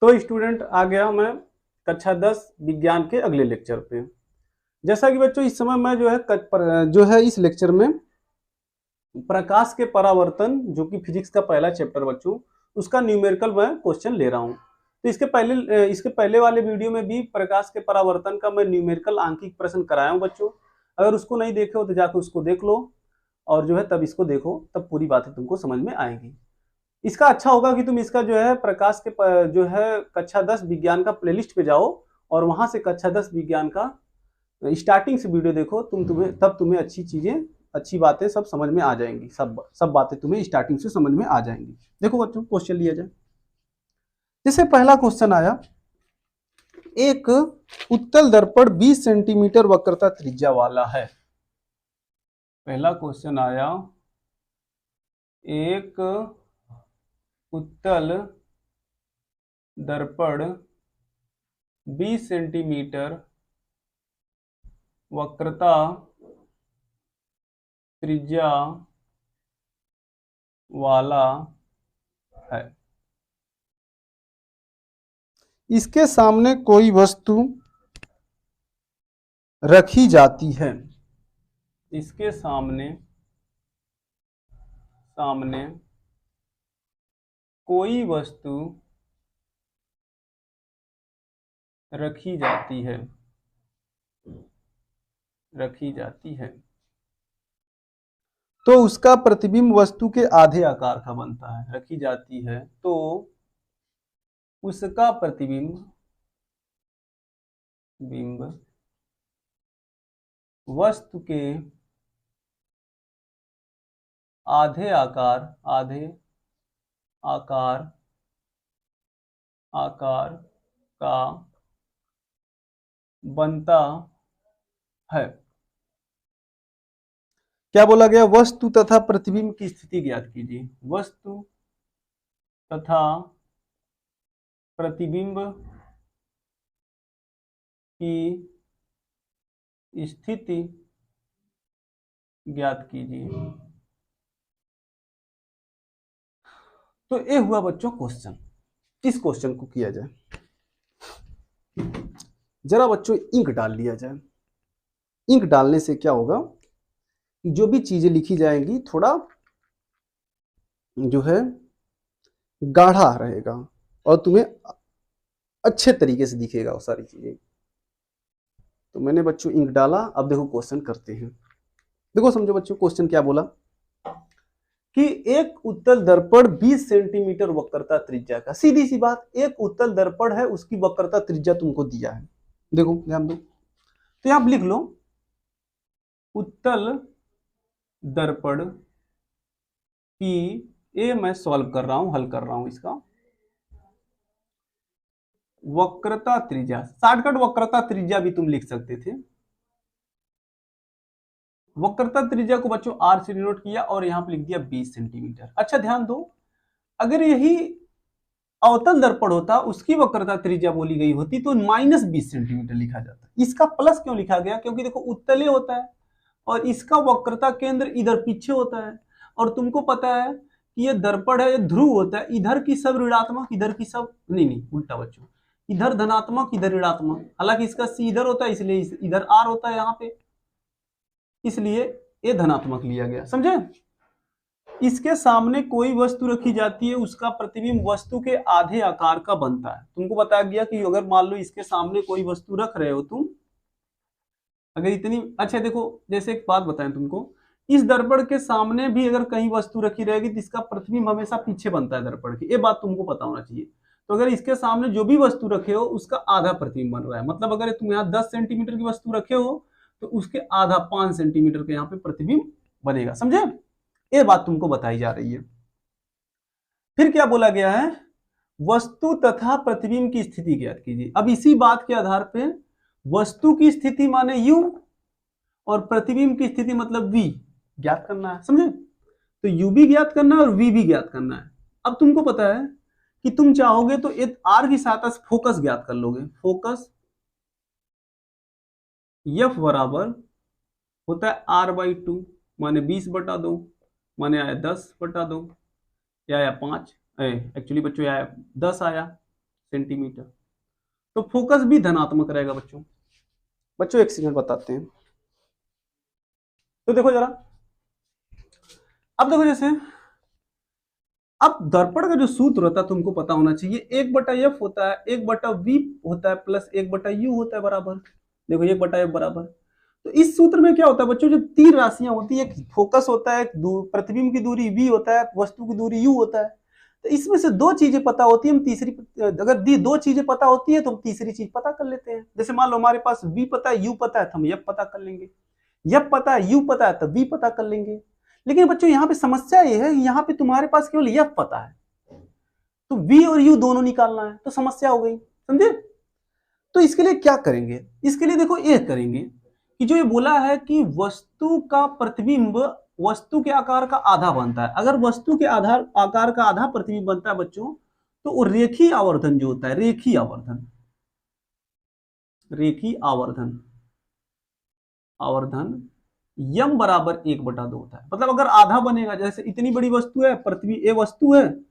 तो स्टूडेंट आ गया मैं कक्षा 10 विज्ञान के अगले लेक्चर पे। जैसा कि बच्चों इस समय मैं जो है इस लेक्चर में प्रकाश के परावर्तन जो कि फिजिक्स का पहला चैप्टर बच्चों उसका न्यूमेरिकल मैं क्वेश्चन ले रहा हूँ। तो इसके पहले वाले वीडियो में भी प्रकाश के परावर्तन का मैं न्यूमेरिकल आंकिक प्रश्न कराया हूँ बच्चों। अगर उसको नहीं देखे हो तो जाकर उसको देख लो और जो है तब इसको देखो, तब पूरी बातें तुमको समझ में आएंगी। इसका अच्छा होगा कि तुम इसका जो है प्रकाश के जो है कक्षा 10 विज्ञान का प्लेलिस्ट पे जाओ और वहां से कक्षा 10 विज्ञान का स्टार्टिंग से वीडियो देखो। तुम्हें अच्छी बातें सब समझ में आ जाएंगी। सब बातें तुम्हें स्टार्टिंग से समझ में आ जाएंगी। देखो बच्चों क्वेश्चन लिया जाए। जैसे पहला क्वेश्चन आया, एक उत्तल दर्पण 20 सेंटीमीटर वक्रता त्रिज्या वाला है। पहला क्वेश्चन आया, एक उत्तल दर्पण 20 सेंटीमीटर वक्रता त्रिज्या वाला है। इसके सामने कोई वस्तु रखी जाती है। इसके सामने कोई वस्तु रखी जाती है तो उसका प्रतिबिंब वस्तु के आधे आकार का बनता है। रखी जाती है तो उसका प्रतिबिंब वस्तु के आधे आकार का बनता है। क्या बोला गया? वस्तु तथा प्रतिबिंब की स्थिति ज्ञात कीजिए। वस्तु तथा प्रतिबिंब की स्थिति ज्ञात कीजिए। तो ये हुआ बच्चों क्वेश्चन। इस क्वेश्चन को किया जाए, जरा बच्चों इंक डाल लिया जाए। इंक डालने से क्या होगा कि जो भी चीजें लिखी जाएंगी थोड़ा जो है गाढ़ा रहेगा और तुम्हें अच्छे तरीके से दिखेगा वो सारी चीजें। तो मैंने बच्चों इंक डाला। अब देखो क्वेश्चन करते हैं। देखो समझो बच्चों क्वेश्चन क्या बोला कि एक उत्तल दर्पण 20 सेंटीमीटर वक्रता त्रिज्या का। सीधी सी बात, एक उत्तल दर्पण है उसकी वक्रता त्रिज्या तुमको दिया है। देखो ध्यान दो, तो यहां लिख लो उत्तल दर्पण की, ये मैं सॉल्व कर रहा हूं, हल कर रहा हूं इसका। वक्रता त्रिज्या, शॉर्टकट वक्रता त्रिज्या भी तुम लिख सकते थे। वक्रता त्रिज्या को बच्चों आर से डिनोट किया और यहां पे लिख दिया 20 सेंटीमीटर। अच्छा ध्यान दो, अगर यही अवतल दर्पण होता उसकी वक्रता त्रिज्या बोली गई होती तो -20 सेंटीमीटर लिखा जाता। इसका प्लस क्यों लिखा गया? क्योंकि देखो उत्तले होता है और इसका वक्रता केंद्र इधर पीछे होता है और तुमको पता है कि ये दर्पण है, ये ध्रुव होता है। इधर की सब ऋणात्मक, इधर की सब नहीं उल्टा बच्चों, इधर धनात्मक इधर ऋणात्मक। हालांकि इसका सी इधर होता है इसलिए इधर आर होता है यहाँ पे, इसलिए ये धनात्मक लिया गया। समझे? इसके सामने कोई वस्तु रखी जाती है, उसका प्रतिबिंब वस्तु के आधे आकार का बनता है। तुमको बताया गया कि अगर मान लो इसके सामने कोई वस्तु रख रहे हो तुम, अगर इतनी, अच्छा देखो जैसे एक बात बताएं तुमको, इस दर्पण के सामने भी अगर कहीं वस्तु रखी रहेगी तो इसका प्रतिबिंब हमेशा पीछे बनता है दर्पण के। ये बात तुमको पता होना चाहिए। तो अगर इसके सामने जो भी वस्तु रखे हो उसका आधा प्रतिबिंब बन रहा है, मतलब अगर तुम यहाँ 10 सेंटीमीटर की वस्तु रखे हो तो उसके आधा 5 सेंटीमीटर के यहाँ पे प्रतिबिंब बनेगा। समझे? ये बात तुमको बताई जा रही है। फिर क्या बोला गया है? वस्तु तथा प्रतिबिंब की स्थिति ज्ञात कीजिए। अब इसी बात के आधार पे वस्तु की स्थिति माने U और प्रतिबिंब की स्थिति मतलब V ज्ञात करना है। समझे? तो U भी ज्ञात करना है और V भी ज्ञात करना है। अब तुमको पता है कि तुम चाहोगे तो एक R की सहायता से फोकस ज्ञात कर लोगे। फोकस F बराबर होता है R/2 माने 20/2 माने आया 10/2 या आया 5, एक्चुअली बच्चों आया 10 आया सेंटीमीटर। तो फोकस भी धनात्मक रहेगा बच्चों। बच्चों एक सेकंड बताते हैं। तो देखो जरा, अब देखो जैसे अब दर्पण का जो सूत्र होता है तुमको पता होना चाहिए, 1/f होता है, 1/v होता है, प्लस 1/u होता है बराबर। देखो 1/f बराबर, तो इस सूत्र में क्या होता है बच्चों, जब तीन राशियां होती है, एक फोकस होता है, प्रतिबिंब की दूरी v होता है, वस्तु की दूरी u होता है। तो इसमें से दो चीजें पता होती है, हम तीसरी, अगर दो चीजें पता होती है तो हम तीसरी चीज पता कर लेते हैं। जैसे मान लो हमारे पास v पता है, u पता है, तो हम f पता कर लेंगे, f पता है, u पता है, तो v पता कर लेंगे। लेकिन बच्चों यहाँ पे समस्या ये है, यहाँ पे तुम्हारे पास केवल f पता है, तो v और u दोनों निकालना है, तो समस्या हो गई, समझे। तो इसके लिए क्या करेंगे, इसके लिए देखो ये करेंगे कि जो ये बोला है कि वस्तु का प्रतिबिंब वस्तु के आकार का आधा बनता है। अगर वस्तु के आकार का आधा प्रतिबिंब बनता है बच्चों, तो वो रेखीय आवर्धन जो होता है, रेखीय आवर्धन यम बराबर 1/2 होता है। मतलब अगर आधा बनेगा, जैसे इतनी बड़ी वस्तु है, पृथ्वी ये वस्तु है,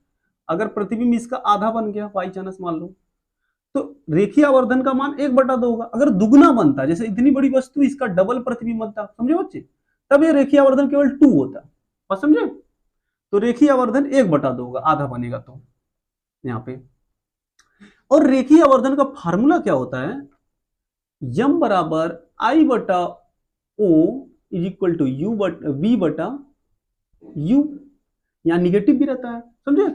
अगर प्रतिबिंब इसका आधा बन गया बाई चांस मान लो, तो रेखीय आवर्धन का मान 1/2 होगा। अगर दुगना बनता, जैसे इतनी बड़ी वस्तु इसका डबल प्रतिबिंब बनता, समझे बच्चे, तब ये रेखीय आवर्धन केवल 2 होता, बस समझे। तो रेखीय आवर्धन 1/2 होगा, आधा बनेगा तो यहाँ पे। और रेखीय आवर्धन का फार्मूला क्या होता है, यम बराबर I/O is equal to V/U, यहाँ निगेटिव भी रहता है, समझे।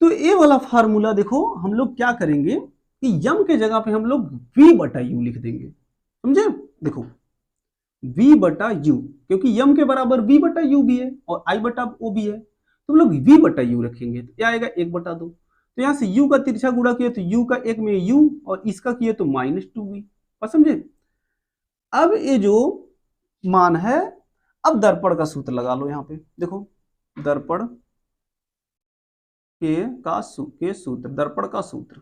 तो ये वाला फार्मूला देखो, हम लोग क्या करेंगे कि यम के जगह पे हम लोग V/U लिख देंगे, समझे। देखो V/U, क्योंकि यम के बराबर V/U भी है और I/O भी है, तो हम लोग V/U रखेंगे, तो क्या आएगा 1/2। तो यहां से U का तिरछा गुणा किया तो U का 1 में U, और इसका किया तो -2V, बस समझे। अब ये जो मान है, अब दर्पण का सूत्र लगा लो यहाँ पे। देखो दर्पण के सूत्र, दर्पण का सूत्र।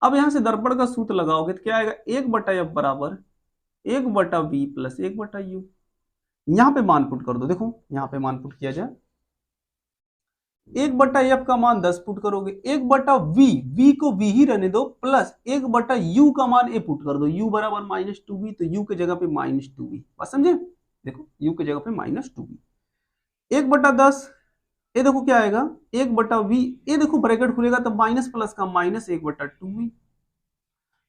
अब यहां से दर्पण का सूत्र लगाओगे तो क्या आएगा, 1/f बराबर 1/v प्लस 1/u। यहां पे मान पुट कर दो, देखो यहां पे मान पुट किया जाए, 1/f का मान 10 पुट करोगे, 1/v को v ही रहने दो, प्लस 1/u का मान ए पुट कर दो, u बराबर -2v, तो u के जगह पे -2v, बस समझे। देखो u के जगह पे -2v, 1/10, ये देखो क्या आएगा 1/v, ये देखो ब्रैकेट खुलेगा तो माइनस प्लस का माइनस 1/2v।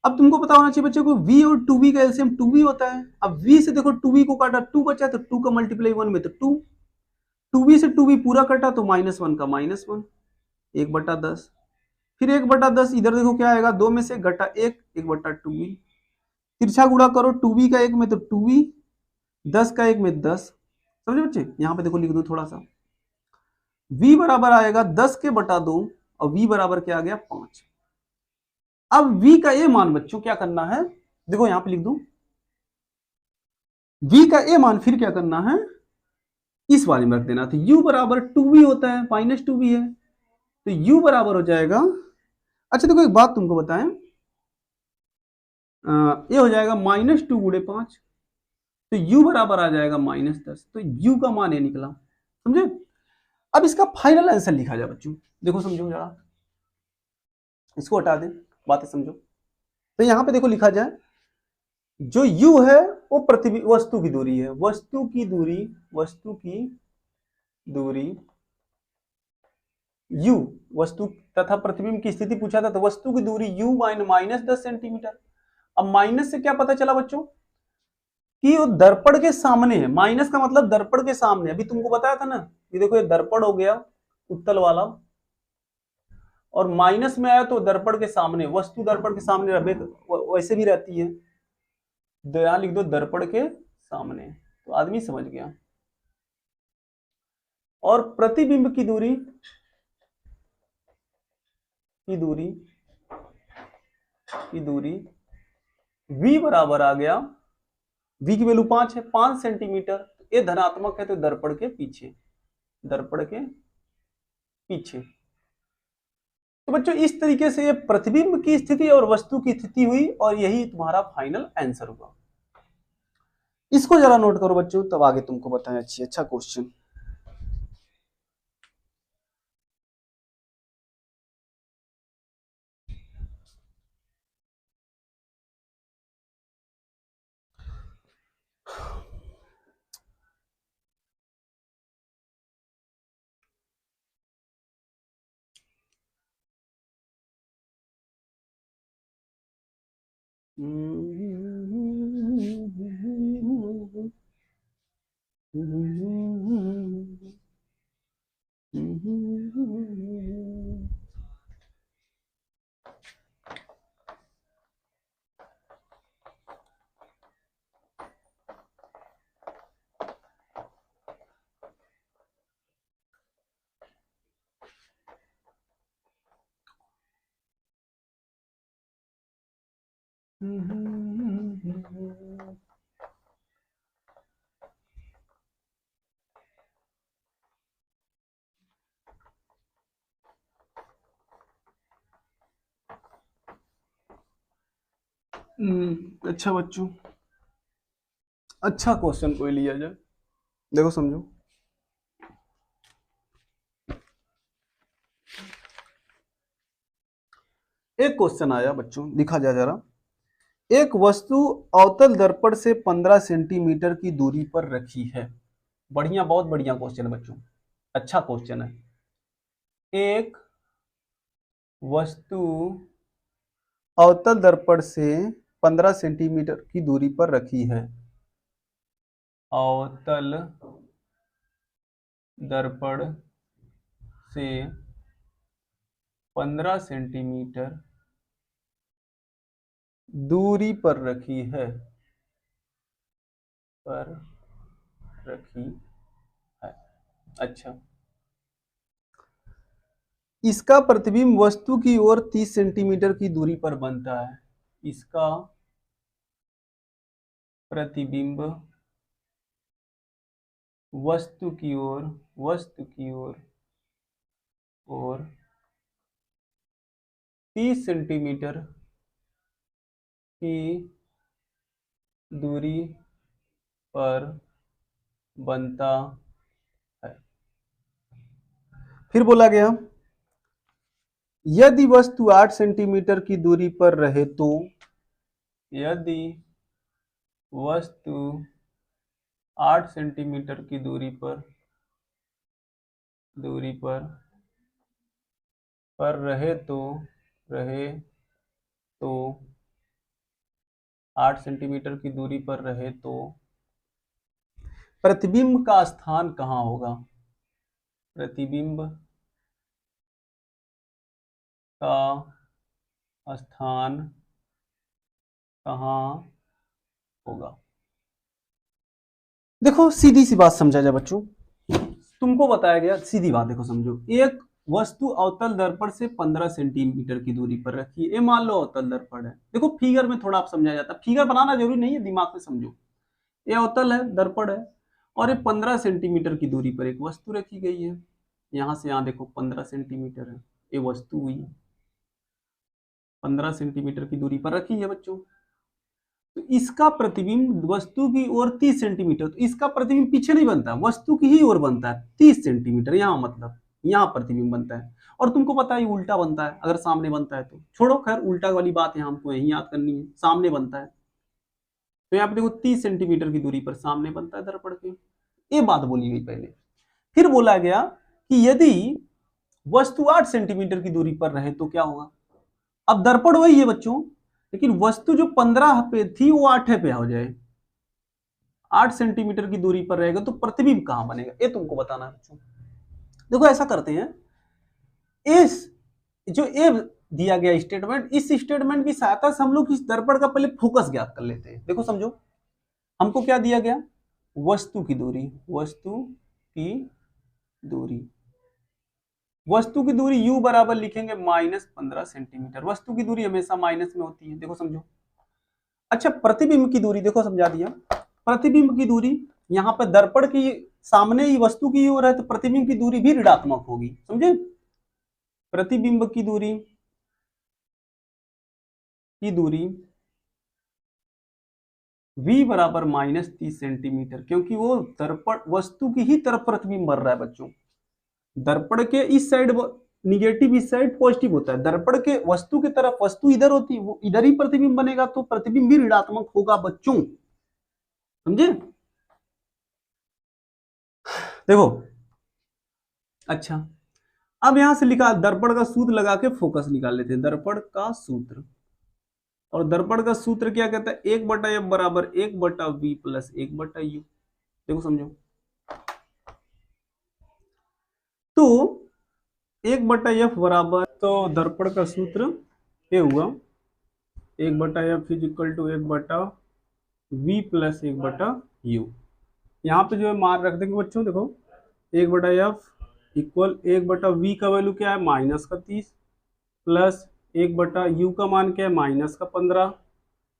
अब तुमको पता होना चाहिए बच्चों को v और 2v का एलसीएम 2v होता है। अब v से देखो 2v को काटा 2 बचा, तो 2 का मल्टीप्लाई 1 में तो 2, 2v से 2v पूरा कटा तो -1 का -1, 1/10। फिर 1/10 इधर देखो क्या आएगा, 2 में से घटा 1, 1/2v। तिरछा गुणा करो, 2v का 1 में तो 2v, 10 का 1 में 10, समझे बच्चे। यहाँ पे देखो लिख दो थोड़ा सा, v बराबर आएगा 10 के बटा 2, और v बराबर क्या आ गया 5। अब v का ये मान बच्चों क्या करना है, देखो यहां पे लिख दू, v का ये मान फिर क्या करना है, इस वाले में रख देना। तो u बराबर 2v होता है, -2v है, तो u बराबर हो जाएगा, अच्छा देखो एक बात तुमको बताएं, ये हो जाएगा -2 गुणे 5, तो u बराबर आ जाएगा -10, तो u का मान ये निकला, समझे। अब इसका फाइनल आंसर लिखा जाए बच्चों, देखो समझो जरा, इसको हटा दे, बातें समझो। तो यहां पे देखो लिखा जाए, जो u है वो वस्तु की दूरी है, वस्तु की दूरी u, वस्तु तथा प्रतिबिंब की स्थिति पूछा था, तो वस्तु की दूरी u -10 सेंटीमीटर। अब माइनस से क्या पता चला बच्चों कि वो दर्पण के सामने है, माइनस का मतलब दर्पण के सामने। अभी तुमको बताया था ना, ये देखो ये दर्पण हो गया उत्तल वाला, और माइनस में आया तो दर्पण के सामने, वस्तु दर्पण के सामने रहे, वैसे भी रहती है, यहां लिख दो दर्पण के सामने, तो आदमी समझ गया। और प्रतिबिंब की दूरी v बराबर आ गया, v की वैल्यू 5 है, 5 सेंटीमीटर, ये धनात्मक है, तो दर्पण के पीछे, तो बच्चों इस तरीके से ये प्रतिबिंब की स्थिति और वस्तु की स्थिति हुई, और यही तुम्हारा फाइनल आंसर हुआ। इसको जरा नोट करो बच्चों, तब आगे तुमको बताएं। अच्छा क्वेश्चन। अच्छा बच्चों, अच्छा क्वेश्चन कोई लिया जाए, देखो समझो। एक क्वेश्चन आया बच्चों, दिखा जाए जरा। एक वस्तु अवतल दर्पण से 15 सेंटीमीटर की दूरी पर रखी है। बढ़िया, बहुत बढ़िया क्वेश्चन है बच्चों, अच्छा क्वेश्चन है। एक वस्तु अवतल दर्पण से 15 सेंटीमीटर की दूरी पर रखी है। अवतल दर्पण से 15 सेंटीमीटर दूरी पर रखी है, पर रखी है। अच्छा, इसका प्रतिबिंब वस्तु की ओर 30 सेंटीमीटर की दूरी पर बनता है। इसका प्रतिबिंब वस्तु की ओर और 30 सेंटीमीटर की दूरी पर बनता है। फिर बोला गया, यदि वस्तु 8 सेंटीमीटर की दूरी पर रहे तो, यदि वस्तु 8 सेंटीमीटर की दूरी पर रहे तो 8 सेंटीमीटर की दूरी पर रहे तो प्रतिबिंब का स्थान कहाँ होगा? प्रतिबिंब का स्थान कहाँ होगा? देखो सीधी सी बात समझा जाए बच्चों, तुमको बताया गया सीधी बात, देखो समझो। एक वस्तु अवतल दर्पण से 15 सेंटीमीटर की दूरी पर रखी है, ये मान लो अवतल दर्पण है। देखो फिगर में थोड़ा आप समझाया जाता है, फिगर बनाना जरूरी नहीं है, दिमाग में समझो। ये अवतल है, दर्पण है, और ये 15 सेंटीमीटर की दूरी पर एक वस्तु रखी गई है। यहां से यहां देखो 15 सेंटीमीटर है, ये वस्तु हुई 15 सेंटीमीटर की दूरी पर रखी है बच्चों। तो इसका प्रतिबिंब वस्तु की ओर 30 सेंटीमीटर, तो इसका प्रतिबिंब पीछे नहीं बनता, वस्तु की ही ओर बनता है 30 सेंटीमीटर। यहां मतलब यहां प्रतिबिंब बनता है, और तुमको पता है उल्टा बनता है अगर सामने बनता है तो। छोड़ो खैर, उल्टा वाली बात है हमको यही याद करनी है, सामने बनता है। तो यहाँ पे देखो 30 सेंटीमीटर की दूरी पर सामने बनता है दर्पण के, ये बात बोली गई पहले। फिर बोला गया कि यदि वस्तु 8 सेंटीमीटर की दूरी पर रहे तो क्या होगा? अब दर्पण वही है बच्चों, लेकिन वस्तु जो 15 पे थी वो 8 पे हो जाए, 8 सेंटीमीटर की दूरी पर रहेगा तो प्रतिबिंब कहां बनेगा, ये तुमको बताना है बच्चों। देखो ऐसा करते हैं, इस जो ए दिया गया स्टेटमेंट, इस स्टेटमेंट की सहायता से हम लोग इस दर्पण का पहले फोकस ज्ञात कर लेते हैं। देखो समझो, हमको क्या दिया गया? वस्तु की दूरी, वस्तु की दूरी u बराबर लिखेंगे -15 सेंटीमीटर। वस्तु की दूरी हमेशा माइनस में होती है, देखो समझो। अच्छा, प्रतिबिंब की दूरी देखो समझा दिया। प्रतिबिंब की दूरी यहाँ पर दर्पण की सामने ही वस्तु की ओर है, तो प्रतिबिंब की दूरी भी ऋणात्मक होगी, समझे? प्रतिबिंब की दूरी v बराबर -30 सेंटीमीटर, क्योंकि वो दर्पण वस्तु की ही तरफ प्रतिबिंब बन रहा है बच्चों। दर्पण के इस साइड निगेटिव, इस साइड पॉजिटिव होता है। दर्पण के वस्तु की तरफ वस्तु इधर होती है, वो इधर ही प्रतिबिंब बनेगा, तो प्रतिबिंब भी ऋणात्मक होगा बच्चों, समझे? देखो अच्छा, अब यहां से लिखा दर्पण का सूत्र लगा के फोकस निकाल लेते हैं। दर्पण का सूत्र और दर्पण का सूत्र क्या कहता है, 1/f बराबर 1/v प्लस 1/u। देखो समझो, तो 1/f बराबर, तो दर्पण का सूत्र ये हुआ 1/f is equal to 1/v plus 1/u। यहाँ पे जो है मान रख देंगे बच्चों, देखो 1/f इक्वल 1/v का वैल्यू क्या है -30 प्लस 1/u का मान क्या है -15,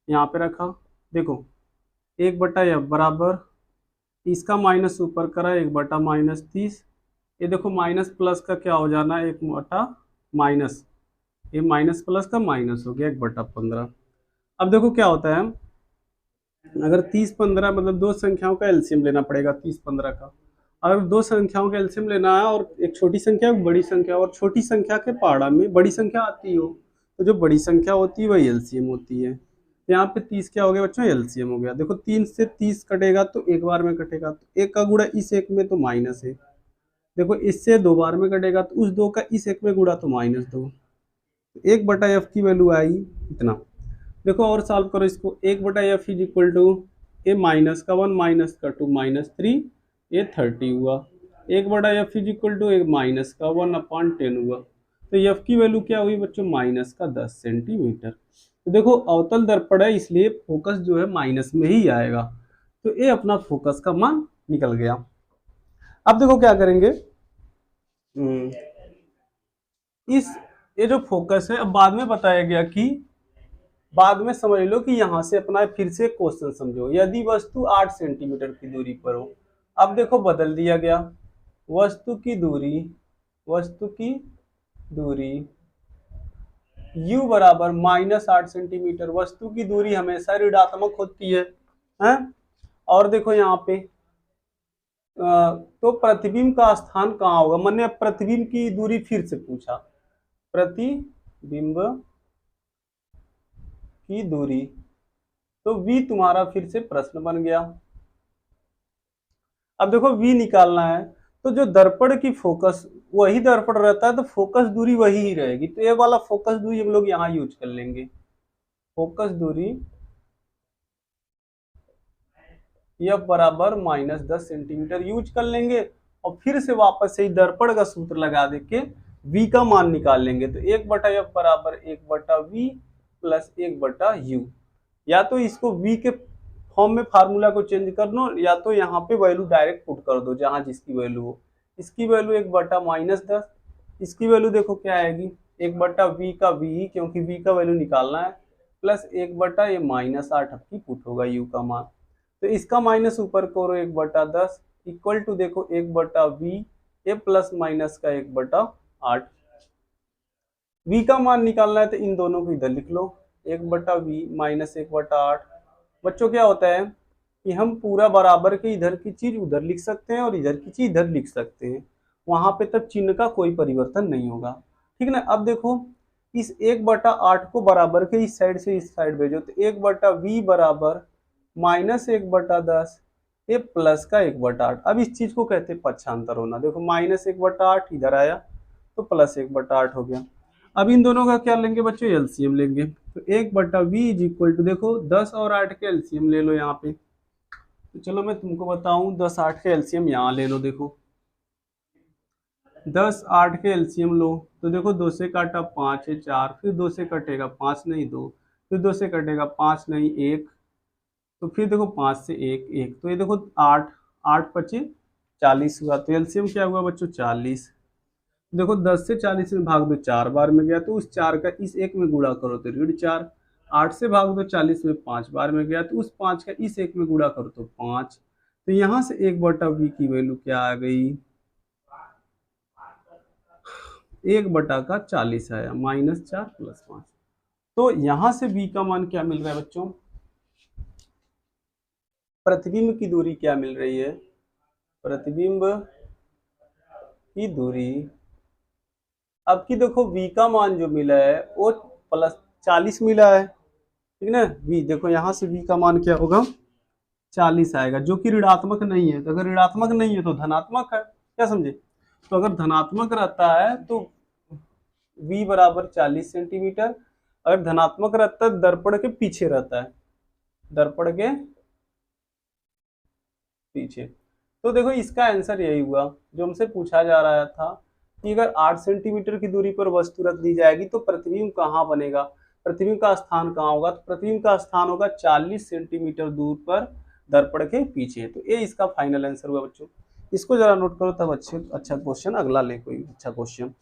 यहाँ पे रखा। देखो 1/f बराबर इसका माइनस ऊपर करा 1/-30, ये देखो माइनस प्लस का क्या हो जाना 1/-, ये माइनस प्लस का माइनस हो गया 1/15। अब देखो क्या होता है, अगर 30-15 मतलब दो संख्याओं का एलसीएम लेना पड़ेगा 30-15 का। अगर दो संख्याओं का एलसीएम लेना है और एक छोटी संख्या एक बड़ी संख्या, और छोटी संख्या के पहाड़ा में बड़ी संख्या आती हो, तो जो बड़ी संख्या होती है वही एलसीएम होती है। यहाँ पे 30 क्या हो गया बच्चों, एलसीएम हो गया। देखो 3 से 30 कटेगा तो एक बार में कटेगा, तो एक का गुणा इस एक में तो माइनस है। देखो इससे दो बार में कटेगा तो उस दो का इस एक में गुणा तो -2। 1/f की वैल्यू आई इतना। देखो और सॉल्व करो इसको, 1/f is equal to a minus का 1 माइनस का 2 -3, ये 30 हुआ। 1/f इज इक्वल टू एक माइनस का 1/10 हुआ। तो एफ की वैल्यू क्या हुई बच्चों, -10 सेंटीमीटर। तो देखो अवतल दर्पण है इसलिए फोकस जो है माइनस में ही आएगा, तो ये अपना फोकस का मान निकल गया। अब देखो क्या करेंगे, इस ये जो फोकस है, अब बाद में बताया गया कि बाद में समझ लो कि यहां से अपना फिर से क्वेश्चन समझो, यदि वस्तु 8 सेंटीमीटर की दूरी पर हो। अब देखो बदल दिया गया, वस्तु की दूरी u बराबर -8 सेंटीमीटर। वस्तु की दूरी हमेशा ऋणात्मक होती है? और देखो यहाँ पे तो प्रतिबिंब का स्थान कहाँ होगा, मैंने प्रतिबिंब की दूरी फिर से पूछा, प्रतिबिंब की दूरी, तो v तुम्हारा फिर से प्रश्न बन गया। अब देखो v निकालना है, तो जो दर्पण की फोकस वही दर्पण रहता है तो फोकस दूरी वही ही रहेगी, तो ये वाला फोकस दूरी हम लोग यहाँ यूज कर लेंगे। फोकस दूरी f बराबर -10 सेंटीमीटर यूज कर लेंगे, और फिर से वापस से ही दर्पण का सूत्र लगा दे के v का मान निकाल लेंगे। तो 1/f बराबर 1/v प्लस 1/u। या तो इसको v के फॉर्म में फार्मूला को चेंज कर लो, या तो यहाँ पे वैल्यू डायरेक्ट पुट कर दो जहां जिसकी वैल्यू हो। इसकी वैल्यू 1/-10, इसकी वैल्यू देखो क्या आएगी 1/v का v, क्योंकि v का वैल्यू निकालना है, प्लस 1/, ये -8 आपकी पुट होगा u का मान। तो इसका माइनस ऊपर करो 1/10 इक्वल टू देखो 1/v, ये प्लस माइनस का 1/8। v का मान निकालना है तो इन दोनों को इधर लिख लो, 1/v माइनस 1/8। बच्चों क्या होता है कि हम पूरा बराबर के इधर की चीज उधर लिख सकते हैं और इधर की चीज इधर लिख सकते हैं, वहां पे तब चिन्ह का कोई परिवर्तन नहीं होगा, ठीक ना। अब देखो इस 1/8 को बराबर के इस साइड से इस साइड भेजो, तो 1/v बराबर -1/10, ये प्लस का 1/8। अब इस चीज को कहते हैं पक्षांतर होना। देखो -1/8 इधर आया तो प्लस 1/8 हो गया। अब इन दोनों का क्या लेंगे बच्चों, एलसीएम लेंगे। तो 1/v इज इक्वल टू देखो 10 और 8 के एलसीएम ले लो यहाँ पे। तो चलो मैं तुमको बताऊं, 10-8 के एलसीएम यहाँ ले लो। देखो 10-8 के एलसीएम लो, तो देखो 2 से काटा 5 है 4, फिर 2 से कटेगा 5 नहीं 2, फिर 2 से कटेगा 5 नहीं 1, तो फिर देखो 5 से 1 तो ये देखो 8 40 हुआ। तो एलसीएम क्या हुआ बच्चों 40। देखो 10 से 40 में भाग दो 4 बार में गया, तो उस 4 का इस 1 में गुणा करो तो ऋण 4। 8 से भाग दो 40 में 5 बार में गया, तो उस 5 का इस 1 में गुणा करो तो 5। तो यहाँ से 1/v की वैल्यू क्या आ गई, 1/40 आया, -4 + 5। तो यहाँ से v का मान क्या मिल रहा है बच्चों, प्रतिबिंब की दूरी क्या मिल रही है, प्रतिबिंब की दूरी। अब की देखो v का मान जो मिला है वो +40 मिला है, ठीक ना। v देखो यहाँ से v का मान क्या होगा 40 आएगा, जो कि ऋणात्मक नहीं है। तो अगर ऋणात्मक नहीं है तो धनात्मक है, क्या समझे। तो अगर धनात्मक रहता है तो v बराबर 40 सेंटीमीटर, अगर धनात्मक रहता है दर्पण के पीछे रहता है, दर्पण के पीछे। तो देखो इसका आंसर यही हुआ जो हमसे पूछा जा रहा था कि अगर 8 सेंटीमीटर की दूरी पर वस्तु रख दी जाएगी तो प्रतिबिंब कहाँ बनेगा, प्रतिबिंब का स्थान कहाँ होगा, तो प्रतिबिंब का स्थान होगा 40 सेंटीमीटर दूर पर दर्पण के पीछे। तो ये इसका फाइनल आंसर हुआ बच्चों। इसको जरा नोट करो तब अच्छे अच्छा क्वेश्चन अगला ले कोई अच्छा क्वेश्चन।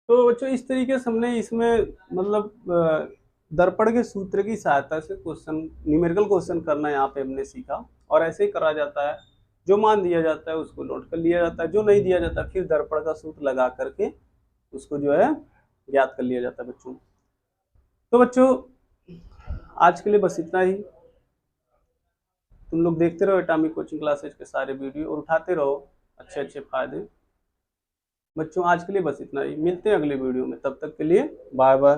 तो बच्चों इस तरीके से हमने इसमें मतलब दर्पण के सूत्र की सहायता से क्वेश्चन न्यूमेरिकल क्वेश्चन करना यहाँ पे हमने सीखा। और ऐसे ही करा जाता है, जो मान दिया जाता है उसको नोट कर लिया जाता है, जो नहीं दिया जाता फिर दर्पण का सूत्र लगा करके उसको जो है ज्ञात कर लिया जाता है बच्चों। तो बच्चों आज के लिए बस इतना ही। तुम लोग देखते रहो एटॉमिक कोचिंग क्लासेज के सारे वीडियो और उठाते रहो अच्छे अच्छे फायदे। बच्चों आज के लिए बस इतना ही, मिलते हैं अगले वीडियो में, तब तक के लिए बाय बाय।